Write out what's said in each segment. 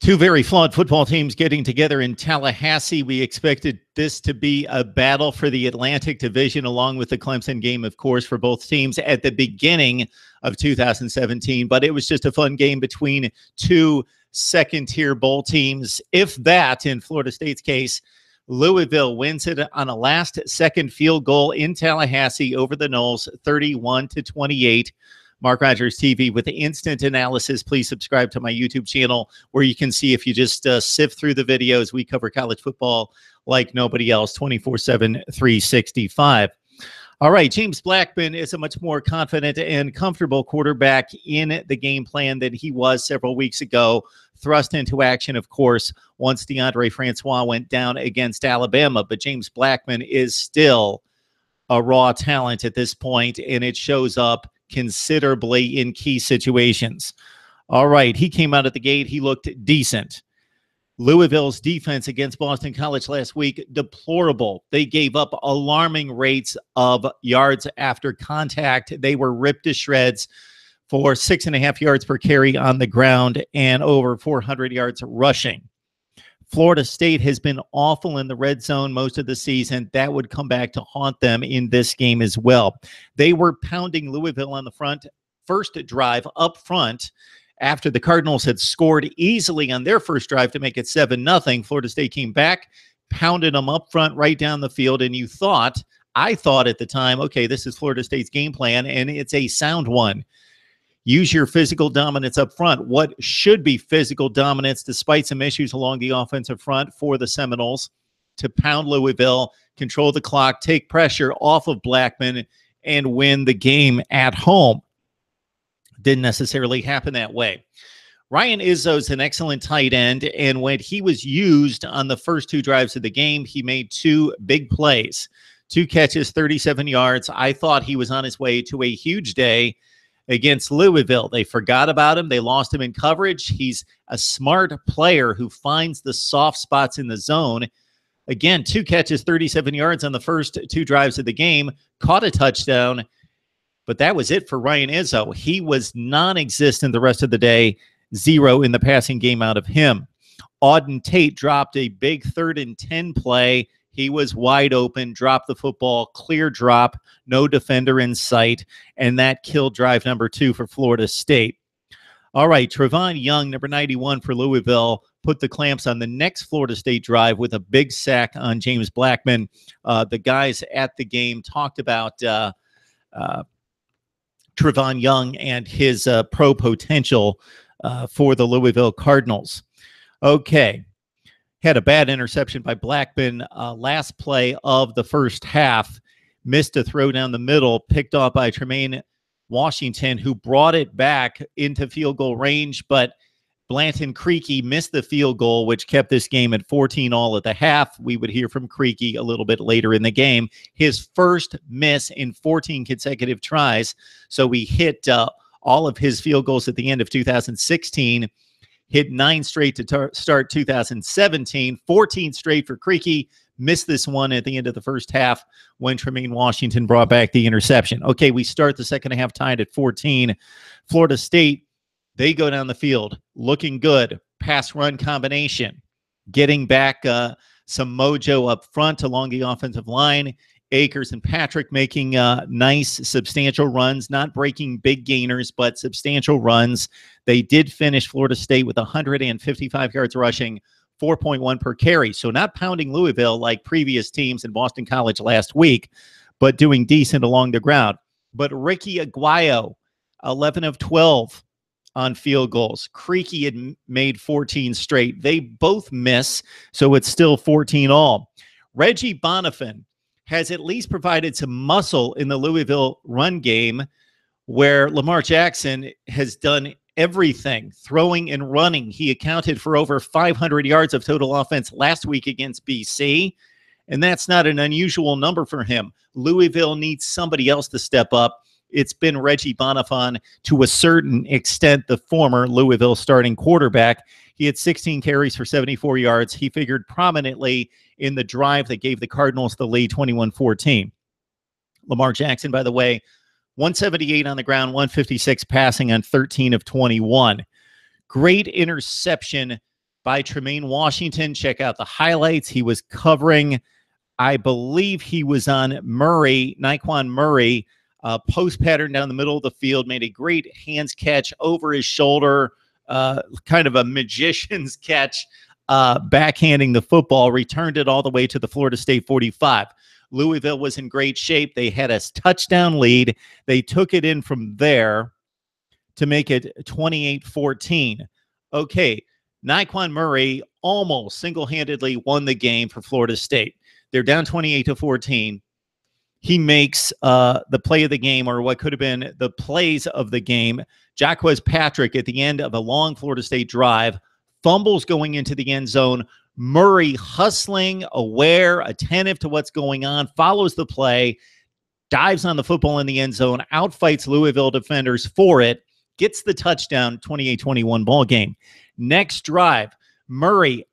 Two very flawed football teams getting together in Tallahassee. We expected this to be a battle for the Atlantic Division, along with the Clemson game, of course, for both teams at the beginning of 2017. But it was just a fun game between two second-tier bowl teams. If that, in Florida State's case, Louisville wins it on a last-second field goal in Tallahassee over the Noles, 31-28. Mark Rogers TV with the instant analysis. Please subscribe to my YouTube channel where you can see, if you just sift through the videos, we cover college football like nobody else, 24/7, 365. All right, James Blackman is a much more confident and comfortable quarterback in the game plan than he was several weeks ago. Thrust into action, of course, once DeAndre Francois went down against Alabama. But James Blackman is still a raw talent at this point, and it shows up considerably in key situations. All right, he came out at the gate. He looked decent. Louisville's defense against Boston College last week, deplorable. They gave up alarming rates of yards after contact. They were ripped to shreds for 6.5 yards per carry on the ground and over 400 yards rushing. Florida State has been awful in the red zone most of the season. That would come back to haunt them in this game as well. They were pounding Louisville on the first drive up front after the Cardinals had scored easily on their first drive to make it 7-0. Florida State came back, pounded them up front right down the field, and I thought at the time, okay, this is Florida State's game plan, and it's a sound one. Use your physical dominance up front. What should be physical dominance, despite some issues along the offensive front for the Seminoles, to pound Louisville, control the clock, take pressure off of Blackman, and win the game at home. Didn't necessarily happen that way. Ryan Izzo's an excellent tight end, and when he was used on the first two drives of the game, he made two big plays. 2 catches, 37 yards. I thought he was on his way to a huge day against Louisville. They forgot about him. They lost him in coverage. He's a smart player who finds the soft spots in the zone. Again, 2 catches, 37 yards on the first 2 drives of the game, caught a touchdown, but that was it for Ryan Izzo. He was non-existent the rest of the day, 0 in the passing game out of him. Auden Tate dropped a big 3rd and 10 play. He was wide open, dropped the football, clear drop, no defender in sight, and that killed drive number 2 for Florida State. All right, Trevon Young, number 91 for Louisville, put the clamps on the next Florida State drive with a big sack on James Blackman. The guys at the game talked about Trevon Young and his pro potential for the Louisville Cardinals. Okay. Had a bad interception by Blackman last play of the first half. Missed a throw down the middle, picked off by Tremaine Washington, who brought it back into field goal range, but Blanton Creaky missed the field goal, which kept this game at 14-all at the half. We would hear from Creaky a little bit later in the game. His first miss in 14 consecutive tries, so he hit all of his field goals at the end of 2016. Hit 9 straight to start 2017, 14 straight for Creaky. Missed this one at the end of the first half when Tremaine Washington brought back the interception. Okay, we start the second half tied at 14. Florida State, they go down the field looking good. Pass-run combination, getting back some mojo up front along the offensive line. Akers and Patrick making nice, substantial runs, not breaking big gainers, but substantial runs. They did finish Florida State with 155 yards rushing, 4.1 per carry. So not pounding Louisville like previous teams in Boston College last week, but doing decent along the ground. But Ricky Aguayo, 11 of 12 on field goals. Creaky had made 14 straight. They both miss, so it's still 14-all. Reggie Bonifant has at least provided some muscle in the Louisville run game, where Lamar Jackson has done everything, throwing and running. He accounted for over 500 yards of total offense last week against BC, and that's not an unusual number for him. Louisville needs somebody else to step up. It's been Reggie Bonifant, to a certain extent, the former Louisville starting quarterback. He had 16 carries for 74 yards. He figured prominently in the drive that gave the Cardinals the lead, 21-14. Lamar Jackson, by the way, 178 on the ground, 156 passing on 13 of 21. Great interception by Tremaine Washington. Check out the highlights. He was covering, I believe he was on Murray, Naquan Murray, post pattern down the middle of the field, made a great hands catch over his shoulder, kind of a magician's catch, backhanding the football, returned it all the way to the Florida State 45. Louisville was in great shape. They had a touchdown lead. They took it in from there to make it 28-14. Okay, Naquan Murray almost single-handedly won the game for Florida State. They're down 28-14. He makes the play of the game, or what could have been the plays of the game. Jaquez Patrick, at the end of a long Florida State drive, fumbles going into the end zone. Murray, hustling, aware, attentive to what's going on, follows the play, dives on the football in the end zone, outfights Louisville defenders for it, gets the touchdown, 28-21 ball game. Next drive, Murray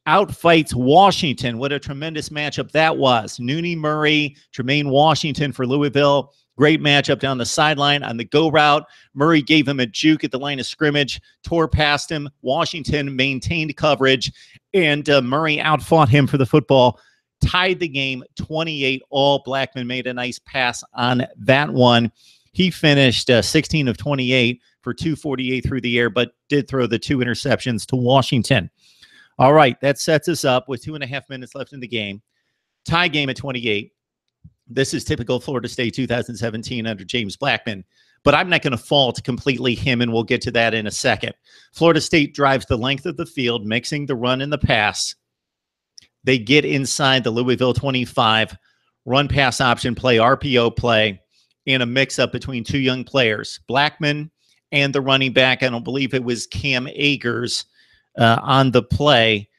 outfights Washington. What a tremendous matchup that was. Nooney Murray, Tremaine Washington for Louisville. Great matchup down the sideline on the go route. Murray gave him a juke at the line of scrimmage, tore past him. Washington maintained coverage, and Murray outfought him for the football, tied the game 28 all. Blackman made a nice pass on that one. He finished 16 of 28 for 248 through the air, but did throw the 2 interceptions to Washington. All right, that sets us up with 2.5 minutes left in the game. Tie game at 28. This is typical Florida State 2017 under James Blackman, but I'm not going to fault completely him, and we'll get to that in a second. Florida State drives the length of the field, mixing the run and the pass. They get inside the Louisville 25, run pass option play, RPO play, and a mix-up between 2 young players, Blackman and the running back. I don't believe it was Cam Akers on the play.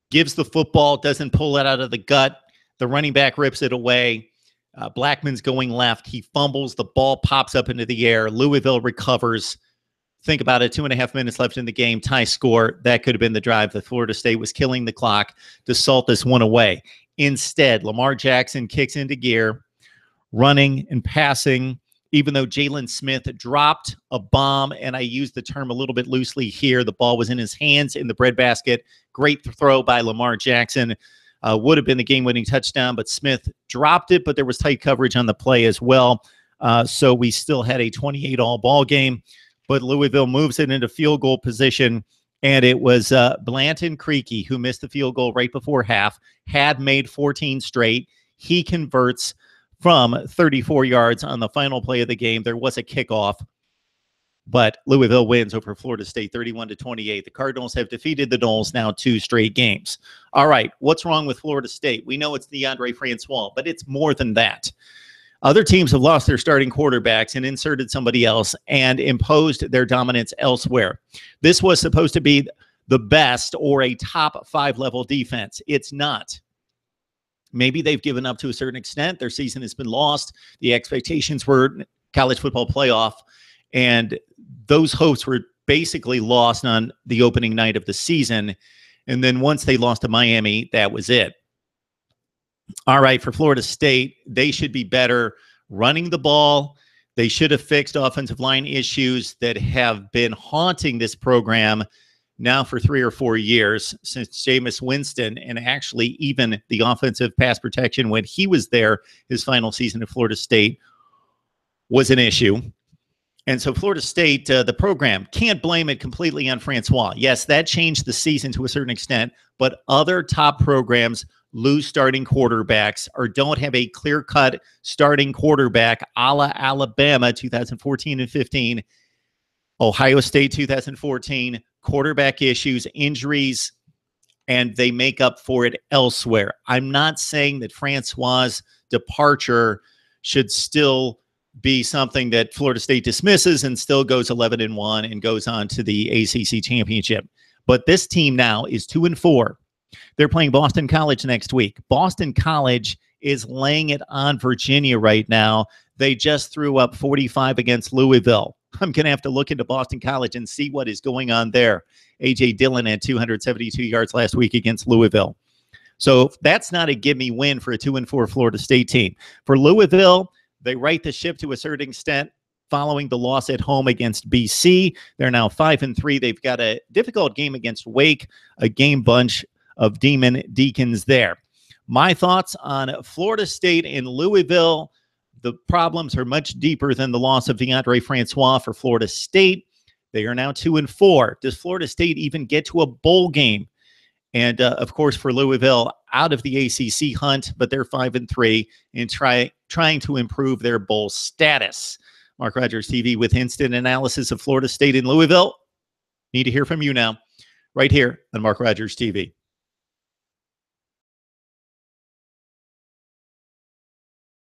Gives the football, doesn't pull it out of the gut. The running back rips it away. Blackman's going left. He fumbles. The ball pops up into the air. Louisville recovers. Think about it. 2.5 minutes left in the game. Tie score. That could have been the drive that Florida State was killing the clock to salt this one away. Instead, Lamar Jackson kicks into gear, running and passing, even though Jalen Smith dropped a bomb, and I use the term a little bit loosely here. The ball was in his hands in the breadbasket. Great throw by Lamar Jackson. Would have been the game-winning touchdown, but Smith dropped it, but there was tight coverage on the play as well. So we still had a 28-all ball game, but Louisville moves it into field goal position, and it was Blanton Creaky who missed the field goal right before half, had made 14 straight. He converts from 34 yards on the final play of the game. There was a kickoff, but Louisville wins over Florida State 31-28. The Cardinals have defeated the Noles now 2 straight games. All right, what's wrong with Florida State? We know it's DeAndre Francois, but it's more than that. Other teams have lost their starting quarterbacks and inserted somebody else and imposed their dominance elsewhere. This was supposed to be the best or a top 5 level defense. It's not. Maybe they've given up to a certain extent. Their season has been lost. The expectations were college football playoff, and those hopes were basically lost on the opening night of the season. And then once they lost to Miami, that was it. All right, for Florida State, they should be better running the ball. They should have fixed offensive line issues that have been haunting this program now for 3 or 4 years since Jameis Winston, and actually even the offensive pass protection when he was there, his final season at Florida State, was an issue. And so Florida State, the program, can't blame it completely on Francois. Yes, that changed the season to a certain extent, but other top programs lose starting quarterbacks or don't have a clear-cut starting quarterback, a la Alabama 2014 and 15, Ohio State 2014, quarterback issues, injuries, and they make up for it elsewhere. I'm not saying that Francois' departure should still be something that Florida State dismisses and still goes 11-1 and goes on to the ACC championship. But this team now is 2-4. They're playing Boston College next week. Boston College is laying it on Virginia right now. They just threw up 45 against Louisville. I'm going to have to look into Boston College and see what is going on there. A.J. Dillon had 272 yards last week against Louisville. So that's not a give-me win for a 2-4 Florida State team. For Louisville, they right the ship to a certain extent. following the loss at home against BC. They're now 5-3. They've got a difficult game against Wake, a game bunch of Demon Deacons there. My thoughts on Florida State and Louisville. The problems are much deeper than the loss of DeAndre Francois for Florida State. They are now 2-4. Does Florida State even get to a bowl game? And, of course, for Louisville, out of the ACC hunt, but they're 5-3 and trying to improve their bowl status. Mark Rogers TV with instant analysis of Florida State and Louisville. Need to hear from you now, right here on Mark Rogers TV.